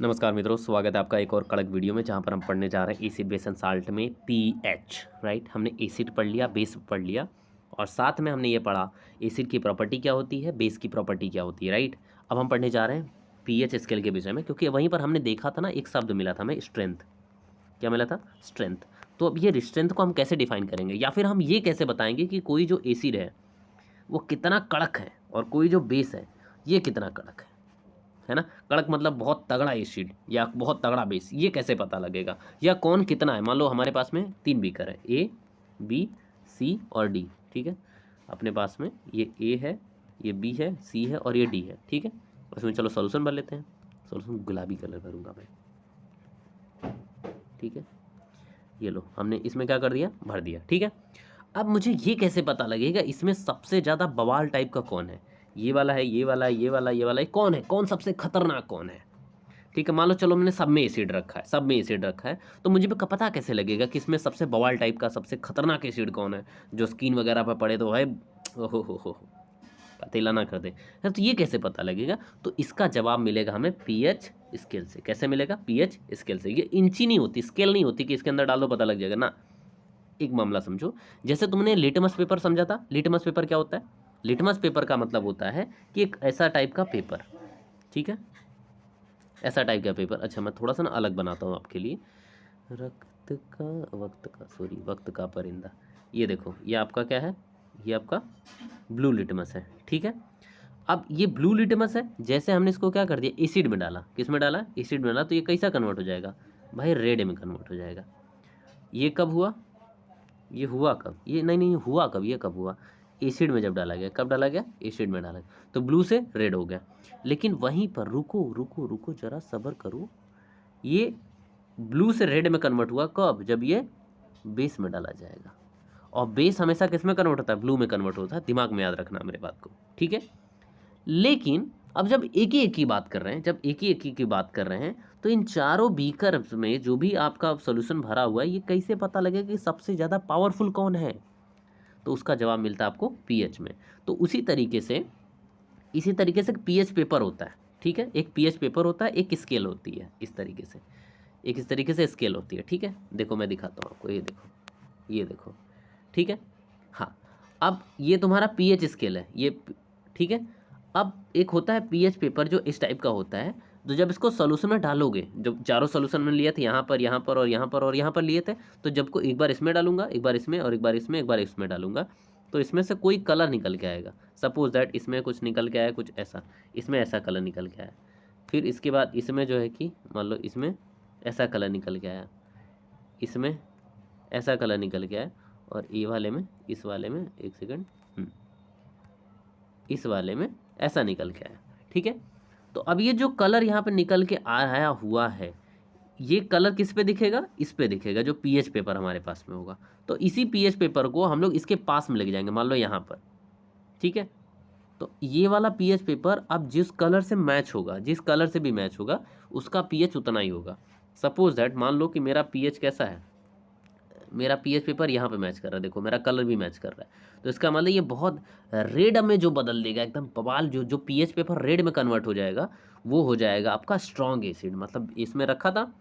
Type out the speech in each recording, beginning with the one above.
नमस्कार मित्रों, स्वागत है आपका एक और कड़क वीडियो में जहां पर हम पढ़ने जा रहे हैं एसिड बेस एंड साल्ट में पीएच। राइट, हमने एसिड पढ़ लिया, बेस पढ़ लिया और साथ में हमने ये पढ़ा एसिड की प्रॉपर्टी क्या होती है, बेस की प्रॉपर्टी क्या होती है। राइट, अब हम पढ़ने जा रहे हैं पीएच स्केल के विषय में, क्योंकि वहीं पर हमने देखा था ना, एक शब्द मिला था हमें, स्ट्रेंथ। क्या मिला था? स्ट्रेंथ। तो अब ये स्ट्रेंथ को हम कैसे डिफाइन करेंगे, या फिर हम ये कैसे बताएंगे कि कोई जो एसिड है वो कितना कड़क है और कोई जो बेस है ये कितना कड़क है ना। कड़क मतलब बहुत तगड़ा एसिड या बहुत तगड़ा बेस, ये कैसे पता लगेगा, या कौन कितना है। मान लो हमारे पास में 3 बीकर है, ए बी सी और डी। ठीक है, अपने पास में ये ए है, ये बी है, सी है और ये डी है। ठीक है, उसमें चलो सॉल्यूशन भर लेते हैं। सॉल्यूशन गुलाबी कलर भरूंगा मैं। ठीक है, ये लो, हमने इसमें क्या कर दिया, भर दिया। ठीक है, अब मुझे ये कैसे पता लगेगा इसमें सबसे ज़्यादा बवाल टाइप का कौन है। ये वाला है, ये वाला है, ये वाला, ये वाला है, कौन है, कौन सबसे खतरनाक कौन है। ठीक है, मान लो चलो मैंने सब में एसिड रखा है, सब में एसिड रखा है, तो मुझे भी पता कैसे लगेगा कि इसमें सबसे बवाल टाइप का सबसे खतरनाक एसिड कौन है, जो स्किन वगैरह पर पड़े तो भाई हो पतीला ना कर दे। तो ये कैसे पता लगेगा? तो इसका जवाब मिलेगा हमें पीएच स्केल से। कैसे मिलेगा? पीएच स्केल से। ये इंची नहीं होती, स्केल नहीं होती कि इसके अंदर डाल दो पता लग जाएगा ना। एक मामला समझो, जैसे तुमने लिटमस पेपर समझा था। लिटमस पेपर क्या होता है? लिटमस पेपर का मतलब होता है कि एक ऐसा टाइप का पेपर। ठीक है, ऐसा टाइप का पेपर। अच्छा, मैं थोड़ा सा ना अलग बनाता हूँ आपके लिए। वक्त का परिंदा। ये देखो, ये आपका क्या है, ये आपका ब्लू लिटमस है। ठीक है, अब ये ब्लू लिटमस है, जैसे हमने इसको क्या कर दिया, एसिड में डाला। किस में डाला? एसिड में डाला, तो ये कैसा कन्वर्ट हो जाएगा भाई? रेड में कन्वर्ट हो जाएगा। ये कब हुआ? ये हुआ कब? ये नहीं नहीं हुआ कब? ये कब हुआ? एसिड में जब डाला गया। कब डाला गया? एसिड में डाला गया, तो ब्लू से रेड हो गया। लेकिन वहीं पर रुको रुको रुको, जरा सब्र करो। ये ब्लू से रेड में कन्वर्ट हुआ कब? जब ये बेस में डाला जाएगा। और बेस हमेशा किस में कन्वर्ट होता है? ब्लू में कन्वर्ट होता है। दिमाग में याद रखना मेरे बात को। ठीक है, लेकिन अब जब एक ही बात कर रहे हैं, जब एक ही की बात कर रहे हैं, तो इन चारों बीकर में जो भी आपका सॉल्यूशन भरा हुआ है, ये कैसे पता लगेगा कि सबसे ज़्यादा पावरफुल कौन है? तो उसका जवाब मिलता है आपको पीएच में। तो इसी तरीके से पीएच पेपर होता है। ठीक है, एक पीएच पेपर होता है, एक स्केल होती है। इस तरीके से स्केल होती है। ठीक है, देखो मैं दिखाता हूँ आपको, ये देखो, ये देखो। ठीक है, हाँ, अब ये तुम्हारा पीएच स्केल है ये। ठीक है, अब एक होता है पीएच पेपर जो इस टाइप का होता है, तो जब इसको सॉल्यूशन में डालोगे, जो चारों सॉल्यूशन में लिए थे, यहाँ पर, यहाँ पर और यहाँ पर और यहाँ पर लिए थे, तो जब को एक बार इसमें डालूंगा, एक बार इसमें और एक बार इसमें, एक बार इसमें डालूंगा, तो इसमें से कोई कलर निकल के आएगा। सपोज दैट इसमें कुछ निकल के आया, कुछ ऐसा, इसमें ऐसा कलर निकल के आया। फिर इसके बाद इसमें जो है कि मान लो इसमें ऐसा कलर निकल के आया, इसमें ऐसा कलर निकल के आया, और ये वाले में, इस वाले में, एक सेकंड, इस वाले में ऐसा निकल के आया। ठीक है, तो अब ये जो कलर यहाँ पे निकल के आया हुआ है, ये कलर किस पे दिखेगा? इस पे दिखेगा, जो पीएच पेपर हमारे पास में होगा। तो इसी पीएच पेपर को हम लोग इसके पास में लेके जाएंगे, मान लो यहाँ पर। ठीक है, तो ये वाला पीएच पेपर अब जिस कलर से मैच होगा, जिस कलर से भी मैच होगा, उसका पीएच उतना ही होगा। सपोज दैट मान लो कि मेरा पीएच कैसा है, मेरा पीएच पेपर यहाँ पे मैच कर रहा है, देखो मेरा कलर भी मैच कर रहा है, तो इसका मतलब ये बहुत रेड में जो बदल देगा, एकदम बवाल, जो पीएच पेपर रेड में कन्वर्ट हो जाएगा, वो हो जाएगा आपका स्ट्रॉन्ग एसिड। मतलब इसमें रखा था,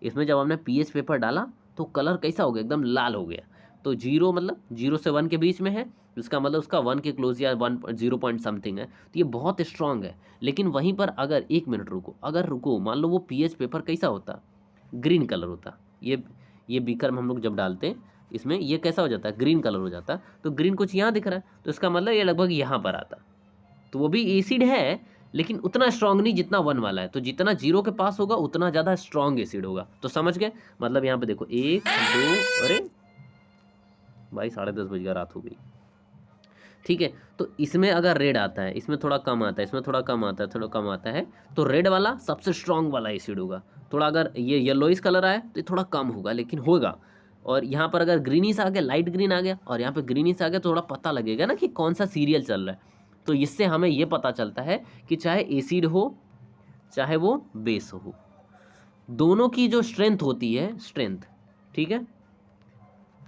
इसमें जब हमने पीएच पेपर डाला तो कलर कैसा हो गया? एकदम लाल हो गया। तो 0 मतलब 0 से 1 के बीच में है, इसका मतलब उसका 1 के क्लोज या 1 0 पॉइंट समथिंग है, तो ये बहुत स्ट्रॉन्ग है। लेकिन वहीं पर अगर 1 मिनट रुको, अगर रुको, मान लो वो पीएच पेपर कैसा होता? ग्रीन कलर होता। ये बीकर में हम लोग जब डालते हैं, इसमें ये कैसा हो जाता है? ग्रीन कलर हो जाता है। तो ग्रीन कुछ यहाँ दिख रहा है, तो इसका मतलब ये लगभग यहाँ पर आता। तो वो भी एसिड है, लेकिन उतना स्ट्रांग नहीं जितना 1 वाला है। तो जितना 0 के पास होगा उतना ज़्यादा स्ट्रांग एसिड होगा। तो समझ गए? मतलब यहाँ पे देखो 1 2, अरे भाई 10:30 बज गया, रात हो गई। ठीक है, तो इसमें अगर रेड आता है, इसमें थोड़ा कम आता है, इसमें थोड़ा कम आता है, थोड़ा कम आता है, तो रेड वाला सबसे स्ट्रांग वाला एसिड होगा। थोड़ा अगर ये येलोइश कलर आए तो ये थोड़ा कम होगा, लेकिन होगा। और यहाँ पर अगर ग्रीनिश आ गया, लाइट ग्रीन आ गया, और यहाँ पे ग्रीनिश आ गया, तो थोड़ा पता लगेगा ना कि कौन सा सीरियल चल रहा है। तो इससे हमें ये पता चलता है कि चाहे एसिड हो चाहे वो बेस हो, दोनों की जो स्ट्रेंथ होती है, स्ट्रेंथ, ठीक है,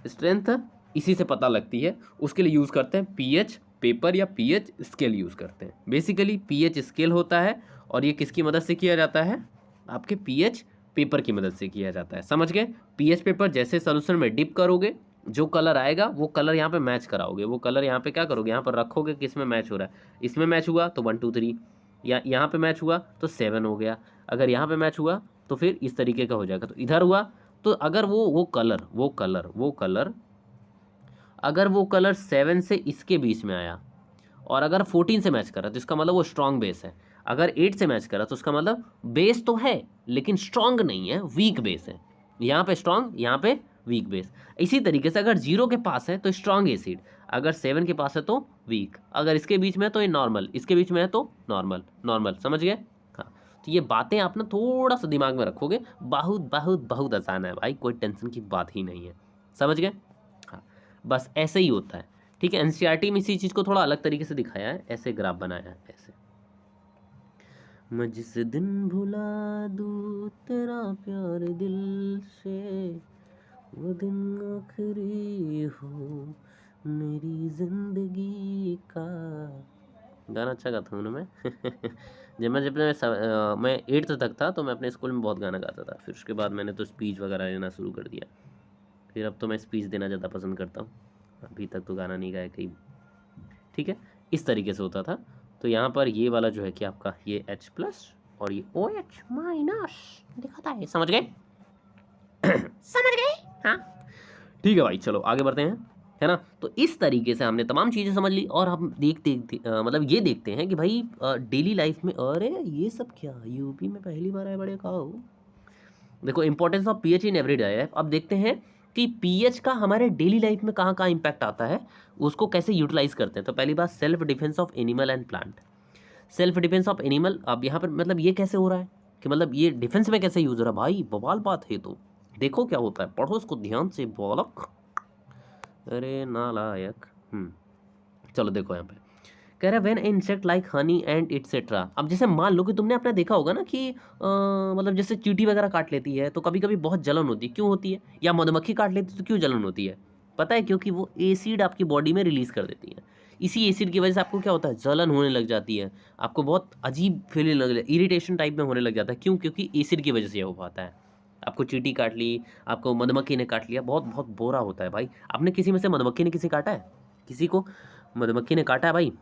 स्ट्रेंथ इसी से पता लगती है। उसके लिए यूज़ करते हैं पीएच पेपर या पीएच स्केल यूज़ करते हैं। बेसिकली पीएच स्केल होता है, और ये किसकी मदद से किया जाता है? आपके पीएच पेपर की मदद से किया जाता है। समझ गए? पीएच पेपर जैसे सोल्यूशन में डिप करोगे, जो कलर आएगा वो कलर यहाँ पे मैच कराओगे, वो कलर यहाँ पे क्या करोगे, यहाँ पर रखोगे, किस में मैच हो रहा है, इसमें मैच हुआ तो 1 2 3, या यहाँ पे मैच हुआ तो 7 हो गया, अगर यहाँ पे मैच हुआ तो फिर इस तरीके का हो जाएगा। तो इधर हुआ तो अगर अगर वो कलर 7 से इसके बीच में आया और अगर 14 से मैच कर रहा है तो इसका मतलब वो स्ट्रॉन्ग बेस है। अगर 8 से मैच कर रहा है तो उसका मतलब बेस तो है लेकिन स्ट्रॉन्ग नहीं है, वीक बेस है। यहाँ पे स्ट्रॉन्ग, यहाँ पे वीक बेस। इसी तरीके से अगर 0 के पास है तो स्ट्रॉन्ग एसिड, अगर 7 के पास है तो वीक, अगर इसके बीच में है तो ये नॉर्मल, इसके बीच में है तो नॉर्मल। समझ गए? हाँ, तो ये बातें आप ना थोड़ा सा दिमाग में रखोगे, बहुत बहुत बहुत आसान है भाई, कोई टेंशन की बात ही नहीं है। समझ गए? हाँ, बस ऐसे ही होता है। ठीक है, एनसीईआरटी में इसी चीज़ को थोड़ा अलग तरीके से दिखाया है, ऐसे ग्राफ बनाया है ऐसे। मैं जिस दिन भुला दूँ तेरा प्यार दिल से, वो दिन आखिरी हो मेरी जिंदगी का। गाना अच्छा गाता हूँ ना मैं। मैं 8th तक था तो मैं अपने स्कूल में बहुत गाना गाता था, फिर उसके बाद मैंने तो स्पीच वगैरह लेना शुरू कर दिया, फिर अब तो मैं स्पीच देना ज़्यादा पसंद करता हूँ, अभी तक तो गाना नहीं गाया कहीं। ठीक है, इस तरीके से होता था। तो यहाँ पर ये वाला जो है कि आपका ये H+ और ये OH- दिखाता है। समझ गए? समझ गए? हाँ, ठीक है भाई, चलो आगे बढ़ते हैं, है ना। तो इस तरीके से हमने तमाम चीज़ें समझ ली और हम मतलब ये देखते हैं कि भाई डेली लाइफ में, अरे ये सब क्या यूपी में पहली बार आए बड़े खाओ। देखो, importance of pH in everyday life. अब देखते हैं कि पीएच का हमारे डेली लाइफ में कहाँ कहाँ इंपैक्ट आता है, उसको कैसे यूटिलाइज करते हैं। तो पहली बात, self defence of animal and plant. Self defence of animal, अब यहाँ पर मतलब ये कैसे हो रहा है कि मतलब ये डिफेंस में कैसे यूज हो रहा है, भाई बवाल बात है। तो देखो क्या होता है, पढ़ो इसको ध्यान से बालक, अरे नालायक। चलो देखो यहाँ पे कह रहा है when insect like honey and et cetera. अब जैसे मान लो कि तुमने अपने देखा होगा ना कि मतलब जैसे चींटी वगैरह काट लेती है तो कभी कभी बहुत जलन होती है, क्यों होती है? या मधुमक्खी काट लेती है तो क्यों जलन होती है? पता है, क्योंकि वो एसिड आपकी बॉडी में रिलीज कर देती है। इसी एसिड की वजह से आपको क्या होता है, जलन होने लग जाती है, आपको बहुत अजीब फीलिंग लग, इरिटेशन टाइप में होने लग जाता है। क्यों? क्योंकि एसिड की वजह से ये हो पाता है। आपको चींटी काट ली, आपको मधुमक्खी ने काट लिया, बहुत बहुत बुरा होता है भाई। आपने किसी में से मधुमक्खी ने किसी काटा है? किसी को मधुमक्खी ने काटा है भाई?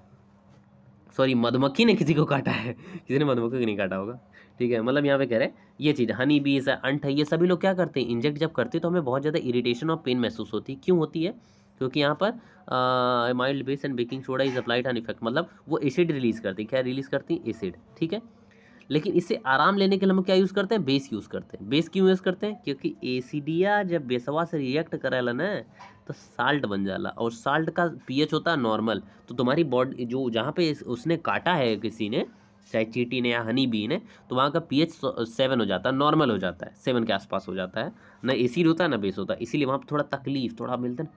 सॉरी, मधुमक्खी ने किसी को काटा है, किसी ने मधुमक्खी को नहीं काटा होगा। ठीक है, मतलब यहाँ पे कह रहे हैं ये चीज़ हनी बीज है, अंट है, ये सभी लोग क्या करते हैं, इंजेक्ट जब करते हैं तो हमें बहुत ज़्यादा इरिटेशन और पेन महसूस होती है। क्यों होती है? क्योंकि यहाँ पर mild base and baking soda is applied on effect, मतलब वो एसिड रिलीज करती है। क्या रिलीज करती है? एसिड। ठीक है, लेकिन इससे आराम लेने के लिए हम क्या यूज़ करते हैं? बेस यूज़ करते हैं। बेस क्यों यूज़ करते हैं? क्योंकि एसिडिया जब बेसवा से रिएक्ट करेला ना तो साल्ट बन जाला, और साल्ट का पीएच होता है नॉर्मल। तो तुम्हारी बॉडी जो जहाँ पे उसने काटा है किसी ने, चाहे चींटी ने या हनी बी ने, तो वहाँ का पीएच 7 हो जाता है, नॉर्मल हो जाता है, 7 के आसपास हो जाता है। ना एसिड होता है ना बेस होता है, इसीलिए वहाँ पर थोड़ा तकलीफ, थोड़ा मिलता है,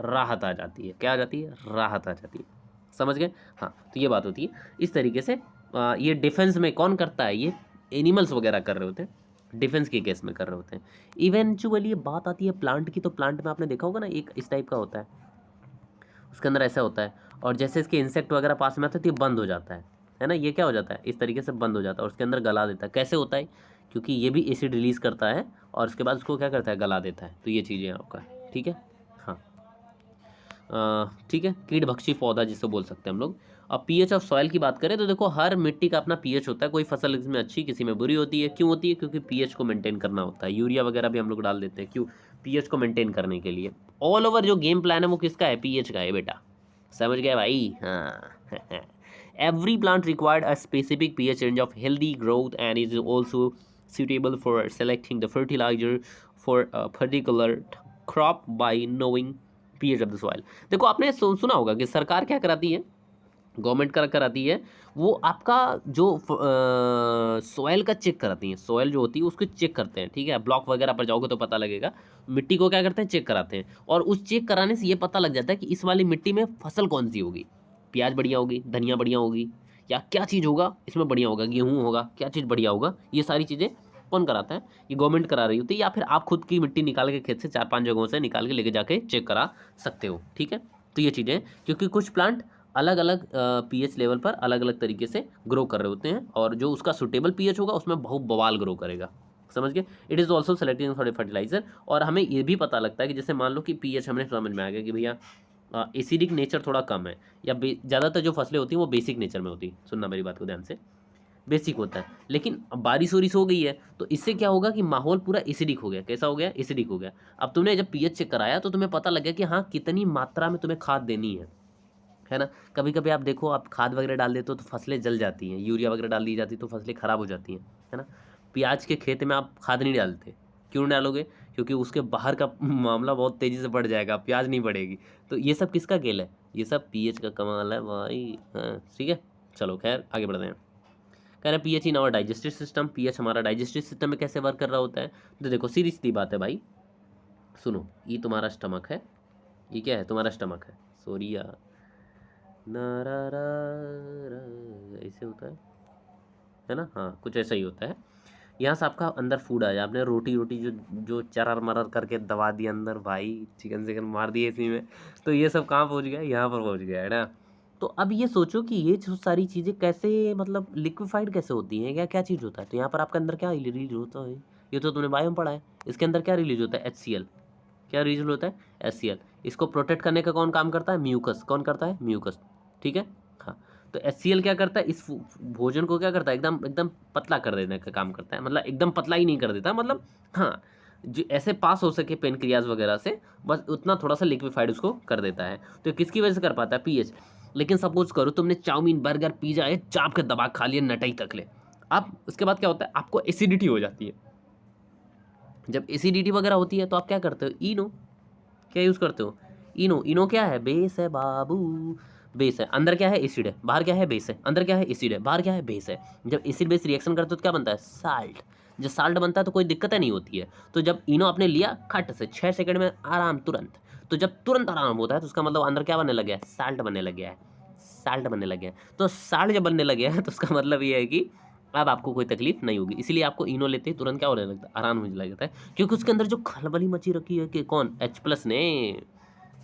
राहत आ जाती है। क्या आ जाती है? राहत आ जाती है। समझ गए? हाँ, तो ये बात होती है। इस तरीके से ये डिफेंस में कौन करता है? ये एनिमल्स वगैरह कर रहे होते हैं, डिफेंस के केस में कर रहे होते हैं। इवेंचुअली ये बात आती है प्लांट की, तो प्लांट में आपने देखा होगा ना, एक इस टाइप का होता है, उसके अंदर ऐसा होता है, और जैसे इसके इंसेक्ट वगैरह पास में आते हैं तो ये बंद हो जाता है ना। ये क्या हो जाता है? इस तरीके से बंद हो जाता है और उसके अंदर गला देता है। कैसे होता है? क्योंकि ये भी एसिड रिलीज करता है और उसके बाद उसको क्या करता है? गला देता है। तो ये चीज़ें आपका, ठीक है। हाँ, ठीक है, कीट भक्षी पौधा जिसे बोल सकते हैं हम लोग। अब पीएच ऑफ सॉइल की बात करें तो देखो, हर मिट्टी का अपना पीएच होता है। कोई फसल इसमें अच्छी, किसी में बुरी होती है। क्यों होती है? क्योंकि पीएच को मेंटेन करना होता है। यूरिया वगैरह भी हम लोग डाल देते हैं, क्यों? पीएच को मेंटेन करने के लिए। ऑल ओवर जो गेम प्लान है वो किसका है? पीएच का है बेटा। समझ गए भाई? हाँ। Every plant required a specific pH range of healthy growth and is also suitable for selecting the fertilizer for a particular crop by knowing pH of the soil। देखो, आपने सुना होगा कि सरकार क्या कराती है, गवर्नमेंट कराती है, वो आपका जो सॉयल का चेक कराती है। सॉयल जो होती है उसको चेक करते हैं, ठीक है। ब्लॉक वगैरह पर जाओगे तो पता लगेगा, मिट्टी को क्या करते हैं? चेक कराते हैं। और उस चेक कराने से ये पता लग जाता है कि इस वाली मिट्टी में फसल कौन सी होगी, प्याज बढ़िया होगी, धनिया बढ़िया होगी, या क्या चीज़ होगा इसमें बढ़िया होगा, गेहूँ होगा, क्या चीज़ बढ़िया होगा। ये सारी चीज़ें कौन कराता है? ये गवर्नमेंट करा रही होती है, या फिर आप खुद की मिट्टी निकाल के खेत से 4-5 जगहों से निकाल के लेके जाके चेक करा सकते हो, ठीक है। तो ये चीज़ें, क्योंकि कुछ प्लांट अलग अलग पीएच लेवल पर अलग अलग तरीके से ग्रो कर रहे होते हैं, और जो उसका सुटेबल पीएच होगा उसमें बहुत बवाल ग्रो करेगा। समझ गए। It is also selecting for fertiliser. और हमें ये भी पता लगता है कि जैसे मान लो कि पीएच हमें समझ में आ गया कि भैया एसिडिक नेचर थोड़ा कम है, या ज़्यादातर जो फसलें होती हैं वो बेसिक नेचर में होती है। सुनना मेरी बात को ध्यान से, बेसिक होता है। लेकिन अब बारिश वारिश हो गई है तो इससे क्या होगा कि माहौल पूरा एसिडिक हो गया। कैसा हो गया? एसिडिक हो गया। अब तुमने जब पीएच चेक कराया तो तुम्हें पता लग गया कि हाँ कितनी मात्रा में तुम्हें खाद देनी है ना। कभी कभी आप देखो, आप खाद वगैरह डाल देते हो तो फसलें जल जाती हैं, यूरिया वगैरह डाल दी जाती है तो फसलें खराब हो जाती हैं, है ना। प्याज के खेत में आप खाद नहीं डालते, क्यों नहीं डालोगे? क्योंकि उसके बाहर का मामला बहुत तेज़ी से बढ़ जाएगा, प्याज नहीं बढ़ेगी। तो ये सब किसका खेल है? ये सब पीएच का कमाल है भाई। हाँ ठीक है, चलो खैर आगे बढ़ते हैं। कह रहे pH in our digestive system. PH हमारा डाइजेस्टिव सिस्टम में कैसे वर्क कर रहा होता है? तो देखो सीधी सीधी बात है भाई, सुनो। ये तुम्हारा स्टमक है, ये क्या है? तुम्हारा स्टमक है। सॉरी यार, ऐसे होता है ना। हाँ कुछ ऐसा ही होता है। यहाँ से आपका अंदर फूड आया, आपने रोटी रोटी जो जो चरर मरर करके दबा दिया अंदर भाई, चिकन चिकन मार दिए इसी में, तो ये सब कहाँ पहुँच गया? यहाँ पर पहुँच गया, है ना। तो अब ये सोचो कि ये जो सारी चीज़ें कैसे, मतलब लिक्विफाइड कैसे होती हैं, या क्या चीज़ होता है। तो यहाँ पर आपके अंदर क्या रिलीज होता है? ये तो तुमने बायो में पढ़ा है। इसके अंदर क्या रिलीज होता है? HCl। क्या रिलीज होता है? HCl। इसको प्रोटेक्ट करने का कौन काम करता है? म्यूकस। कौन करता है? म्यूकस। ठीक है। हाँ, तो HCl क्या करता है? इस भोजन को क्या करता है? एकदम एकदम पतला कर देने का काम करता है। मतलब एकदम पतला ही नहीं कर देता, मतलब हाँ जो ऐसे पास हो सके पेनक्रियाज वगैरह से, बस उतना थोड़ा सा लिक्विफाइड उसको कर देता है। तो किसकी वजह से कर पाता है? पीएच। लेकिन सपोज करो तुमने चाउमीन बर्गर पिज्जा ये चाप के दबा खा लिया नटई तक ले, अब उसके बाद क्या होता है? आपको एसिडिटी हो जाती है। जब एसिडिटी वगैरह होती है तो आप क्या करते हो? इनो। क्या यूज़ करते हो? इनो। इनो क्या है? बेस है बाबू। बेस है, अंदर क्या है? एसिड है, बाहर क्या है? बेस है। अंदर क्या है? एसिड है, बाहर क्या है? बेस है। जब एसिड बेस रिएक्शन करते हो तो क्या बनता है? साल्ट। जब साल्ट बनता है तो कोई दिक्कत नहीं होती है। तो जब इनो आपने लिया खट से 6 सेकंड में आराम तुरंत, तो जब तुरंत आराम होता है तो उसका मतलब अंदर क्या बनने लग गया है? साल्ट बनने लग गया है। साल्ट बनने लग गया है। तो साल्ट जब बनने लग गया है तो उसका मतलब ये है कि अब आपको कोई तकलीफ नहीं होगी। इसीलिए आपको इनो लेते ही तुरंत क्या होने लगता है? आराम होने लगता है, क्योंकि उसके अंदर जो खलबली मची रखी है कि कौन? H+ ने।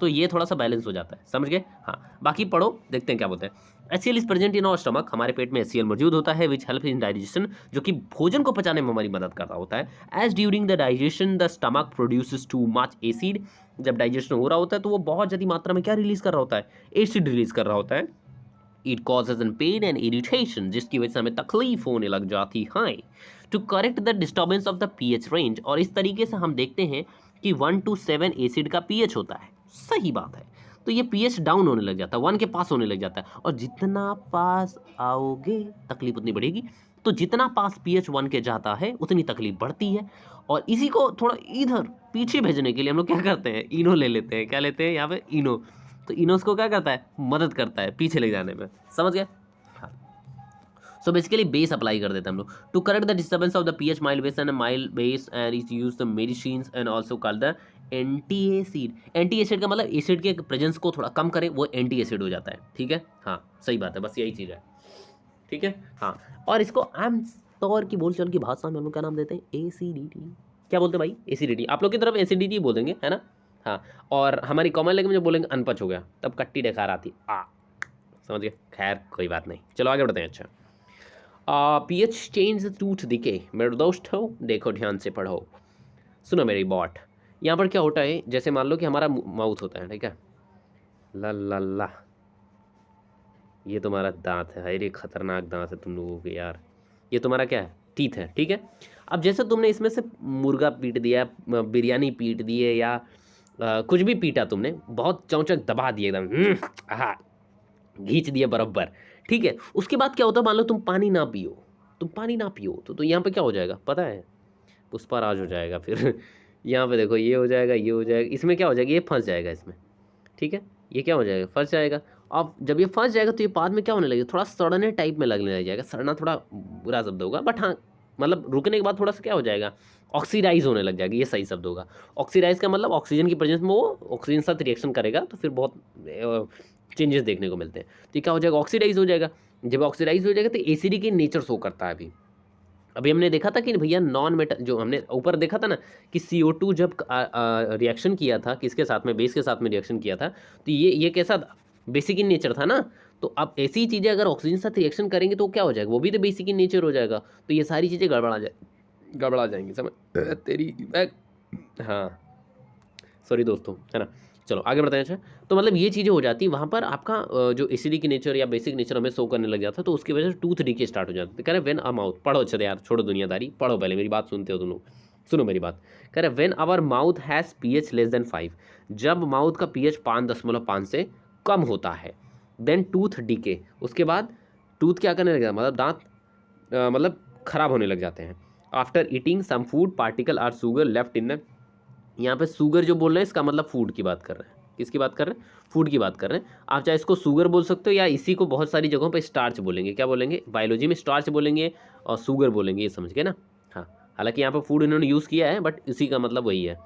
तो ये थोड़ा सा बैलेंस हो जाता है, समझ गए। हाँ बाकी पढ़ो, देखते हैं क्या बोलते हैं। HCl is present in our stomach. हमारे पेट में HCl मौजूद होता है, विच हेल्प इन डाइजेशन, जो कि भोजन को पचाने में हमारी मदद कर रहा होता है। As during the digestion the stomach produces too much acid. जब डाइजेशन हो रहा होता है तो वो बहुत ज़्यादा मात्रा में क्या रिलीज कर रहा होता है? एसिड रिलीज कर रहा होता है। It causes an pain and irritation, जिसकी वजह से हमें तकलीफ होने लग जाती है। To correct the disturbance of the pH range, और इस तरीके से हम देखते हैं कि 1 to 7 एसिड का पीएच होता है। सही बात है। तो ये पीएच डाउन होने लग जाता है, 1 के पास होने लग जाता है, और जितना पास आओगे तकलीफ उतनी बढ़ेगी। तो जितना पास पीएच 1 के जाता है उतनी तकलीफ बढ़ती है। और इसी को थोड़ा इधर पीछे भेजने के लिए हम लोग क्या करते हैं? इनो ले लेते हैं। क्या लेते हैं यहाँ पे? इनो। तो इनोस को क्या करता है? मदद करता है पीछे ले जाने में, समझ गए। हाँ, सो बेसिकली बेस अप्लाई कर देते हैं हम लोग। To correct the disturbance of the pH mild base and mild base and is use the medicine and also called the anti acid. Anti acid का मतलब एसिड के प्रेजेंस को थोड़ा कम करे, वो एंटी एसिड हो जाता है। ठीक है, हाँ सही बात है, बस यही चीज़ है। ठीक है, हाँ। और इसको आम तौर की बोलचाल की भाषा में हम लोग क्या नाम देते हैं? एसिडिटी। क्या बोलते हैं भाई? एसिडिटी। आप लोग की तरफ एसिडिटी बोलेंगे, है ना। हाँ, और हमारी कॉमन लैंग्वेज में बोलेंगे अनपच हो गया, तब कट्टी डेकार आती आ। समझ गए, खैर कोई बात नहीं, चलो आगे बढ़ते हैं। अच्छा, पीएच चेंज टूथ दिखे। मेरे दोस्त हो, देखो ध्यान से पढ़ो, सुनो मेरी बॉट। यहाँ पर क्या होता है? जैसे मान लो कि हमारा माउथ होता है, ठीक है। ला ला ला, ये तुम्हारा दांत है। अरे खतरनाक दांत है तुम लोगों के यार। ये तुम्हारा क्या है? टीथ है, ठीक है। अब जैसे तुमने इसमें से मुर्गा पीट दिया, बिरयानी पीट दिए, या कुछ भी पीटा तुमने, बहुत चौचक दबा दिए एकदम, आहा, घींच दिए बराबर, ठीक है। उसके बाद क्या होता है? मान लो तुम पानी ना पियो, तुम पानी ना पियो तो यहाँ पे क्या हो जाएगा पता है? पुष्पाराज हो जाएगा फिर। यहाँ पे देखो, ये हो जाएगा, ये हो जाएगा, इसमें क्या हो जाएगा? ये फंस जाएगा इसमें, ठीक है। ये क्या हो जाएगा? फंस जाएगा। अब जब ये फंस जाएगा तो ये बाद में क्या होने लगेगा? थोड़ा सड़ने टाइप में लगने लग जाएगा। सड़ना थोड़ा बुरा शब्द होगा, बट हाँ मतलब रुकने के बाद थोड़ा सा क्या हो जाएगा? ऑक्सीडाइज होने लग जाएगा, ये सही शब्द होगा। ऑक्सीडाइज का मतलब ऑक्सीजन की प्रेजेंस में वो ऑक्सीजन साथ रिएक्शन करेगा तो फिर बहुत चेंजेस देखने को मिलते हैं। तो ये क्या हो जाएगा? ऑक्सीडाइज हो जाएगा। जब ऑक्सीडाइज हो जाएगा तो एसिड की नेचर शो करता है। अभी अभी हमने देखा था कि भैया नॉन मेटल, जो हमने ऊपर देखा था ना कि CO2 जब रिएक्शन किया था किसके साथ में? बेस के साथ में रिएक्शन किया था, तो ये कैसा था? बेसिक इन नेचर था ना। तो अब ऐसी चीज़ें अगर ऑक्सीजन के साथ रिएक्शन करेंगे तो क्या हो जाएगा, वो भी तो बेसिक इन नेचर हो जाएगा। तो ये सारी चीज़ें गड़बड़ा जाएंगी, समझ तेरी हाँ सॉरी दोस्तों, है ना। चलो आगे बढ़ते हैं। अच्छा, तो मतलब ये चीज़ें हो जाती है वहाँ पर आपका जो एसिडिक नेचर या बेसिक नेचर हमें शो करने लग जाता है, तो उसकी वजह से टूथ डीके स्टार्ट हो जाते हैं। कह रहे व्हेन अ माउथ, पढ़ो अच्छे से यार, छोड़ो दुनियादारी, पढ़ो पहले मेरी बात सुनते हो तुम लोग, सुनो मेरी बात। कह रहे when our mouth has pH less than 5, जब माउथ का pH 5.5 से कम होता है, देन टूथ डीके, उसके बाद टूथ क्या करने लग जाता है, मतलब दांत मतलब खराब होने लग जाते हैं। After eating some food particle are sugar left in the, यहाँ पे शुगर जो बोल रहे हैं इसका मतलब फूड की बात कर रहे हैं। किसकी बात कर रहे हैं, फूड की बात कर रहे हैं। आप चाहे इसको शुगर बोल सकते हो या इसी को बहुत सारी जगहों पे स्टार्च बोलेंगे। क्या बोलेंगे, बायोलॉजी में स्टार्च बोलेंगे और शुगर बोलेंगे, ये समझ गए ना। हाँ, हालांकि यहाँ पे फूड इन्होंने यूज़ किया है बट इसी का मतलब वही है,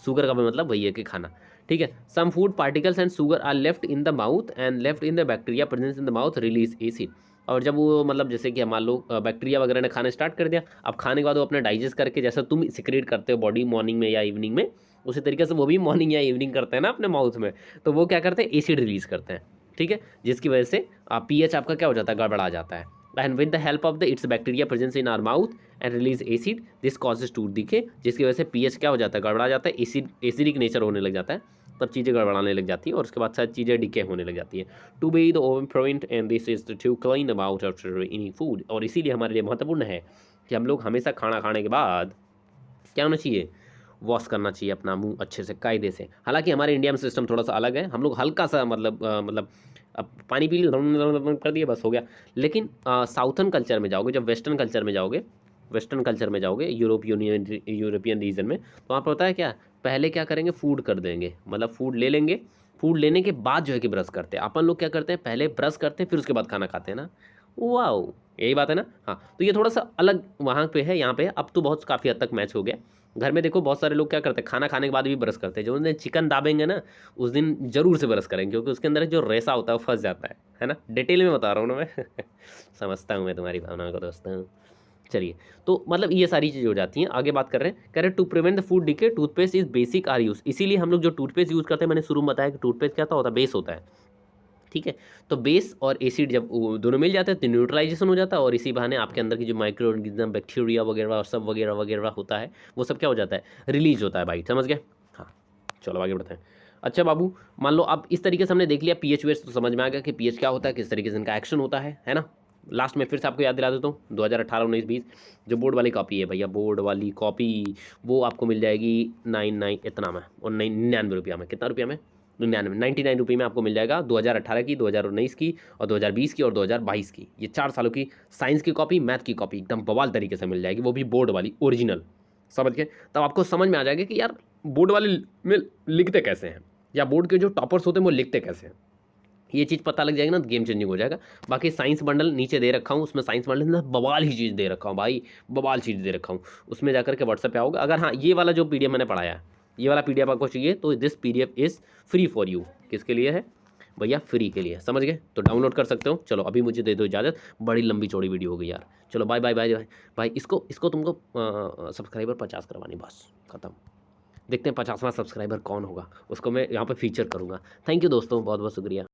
शुगर का भी मतलब वही है कि खाना। ठीक है, some food particles and sugar are left in the mouth and left in the bacteria presence in the mouth release acid. और जब वो मतलब जैसे कि मान लो बैक्टीरिया वगैरह ने खाना स्टार्ट कर दिया, अब खाने के बाद वो अपने डाइजेस्ट करके, जैसा तुम सिक्रेट करते हो बॉडी मॉर्निंग में या इवनिंग में, उसी तरीके से वो भी मॉर्निंग या इवनिंग करते हैं ना अपने माउथ में, तो वो क्या करते हैं, एसिड रिलीज करते हैं। ठीक है, जिसकी वजह से पीएच आपका क्या हो जाता है, गड़बड़ा जाता है। And with the help of the it's bacteria presence in are mouth and release acid this causes tooth दिखे, जिसकी वजह से पीएच क्या हो जाता है, गड़बड़ा जाता है, एसिडिक नेचर होने लग जाता है, तब चीज़ें गड़बड़ाने लग जाती है और उसके बाद सारी चीज़ें डिके होने लग जाती है। To be the oven point and this is to clean about after any food, और इसीलिए हमारे लिए महत्वपूर्ण है कि हम लोग हमेशा खाना खाने के बाद क्या होना चाहिए, वॉश करना चाहिए अपना मुंह अच्छे से कायदे से। हालांकि हमारे इंडिया में सिस्टम थोड़ा सा अलग है, हम लोग हल्का सा मतलब अब पानी पी लिया कर दिया बस हो गया। लेकिन साउथर्न कल्चर में जाओगे, जब वेस्टर्न कल्चर में जाओगे, वेस्टर्न कल्चर में जाओगे, यूरोपियन रीजन में, तो वहाँ पर होता है क्या, पहले क्या करेंगे, फूड कर देंगे, मतलब फूड ले लेंगे, फूड लेने के बाद जो है कि ब्रश करते हैं। अपन लोग क्या करते हैं, पहले ब्रश करते हैं फिर उसके बाद खाना खाते हैं ना। वाओ, यही बात है ना। हाँ, तो ये थोड़ा सा अलग वहाँ पे है, यहाँ पे है। अब तो बहुत काफ़ी हद तक मैच हो गया। घर में देखो बहुत सारे लोग क्या करते हैं, खाना खाने के बाद भी ब्रश करते हैं। जो दिन चिकन दाबेंगे ना, उस दिन जरूर से ब्रश करेंगे, क्योंकि उसके अंदर जो रेसा होता है वो फंस जाता है ना। डिटेल में बता रहा हूँ ना मैं समझता हूँ मैं तुम्हारी भावनाओं को दोस्तों। चलिए, तो मतलब ये सारी चीज़ें हो जाती हैं। आगे बात कर रहे हैं, कह रहे to prevent the food decay toothpaste is basic are use, इसीलिए हम लोग जो टूथपेस्ट यूज़ करते हैं, मैंने शुरू में बताया कि टूथपेस्ट क्या होता है, बेस होता है। ठीक है, तो बेस और एसिड जब वो दोनों मिल जाते हैं तो न्यूट्रलाइजेशन हो जाता है, और इसी बहाने आपके अंदर की जो माइक्रो ऑर्गेनिज्म, बैक्टीरिया वगैरह और सब वगैरह वगैरह होता है, वो सब क्या हो जाता है, रिलीज होता है भाई, समझ गए। हाँ, चलो आगे बढ़ते हैं। अच्छा बाबू, मान लो अब इस तरीके से हमने देख लिया पीएच वेट्स, तो समझ में आ गया कि पीएच क्या होता है, किस तरीके से इनका एक्शन होता है ना। लास्ट में फिर से आपको याद दिला देता हूँ, 2018 19 20 जो बोर्ड वाली कॉपी है भैया, बोर्ड वाली कॉपी, वो आपको मिल जाएगी 99 इतना में, और 99 रुपया में, कितना रुपया में, 99 रुपये में आपको मिल जाएगा 2018 की, 2019 की और 2020 की और 2022 की, ये 4 सालों की साइंस की कॉपी, मैथ की कॉपी एकदम बवाल तरीके से मिल जाएगी, वो भी बोर्ड वाली ओरिजिनल, समझ गए। तब आपको समझ में आ जाएगा कि यार बोर्ड वाले में लिखते कैसे हैं, या बोर्ड के जो टॉपर्स होते हैं वो लिखते कैसे हैं। ये चीज़ पता लग जाएगी ना तो गेम चेंजिंग हो जाएगा। बाकी साइंस बंडल नीचे दे रखा हूँ, उसमें साइंस बंडल में बवाल ही चीज़ दे रखा हूँ भाई, बवाल चीज़ दे रखा हूँ, उसमें जाकर के व्हाट्सएप पे आओगे। अगर हाँ ये वाला जो पीडीएफ मैंने पढ़ाया है, ये वाला पीडीएफ आपको चाहिए तो this PDF is free for you. किसके लिए है भैया, फ्री के लिए, समझ गए, तो डाउनलोड कर सकते हो। चलो अभी मुझे दे दो इजाज़त, बड़ी लंबी चौड़ी वीडियो हो गई यार। चलो बाय बाय बाय बाय भाई। इसको इसको तुमको सब्सक्राइबर 50 करवानी, बस खत्म। देखते हैं 50वां सब्सक्राइबर कौन होगा, उसको मैं यहाँ पर फीचर करूँगा। थैंक यू दोस्तों, बहुत बहुत शुक्रिया।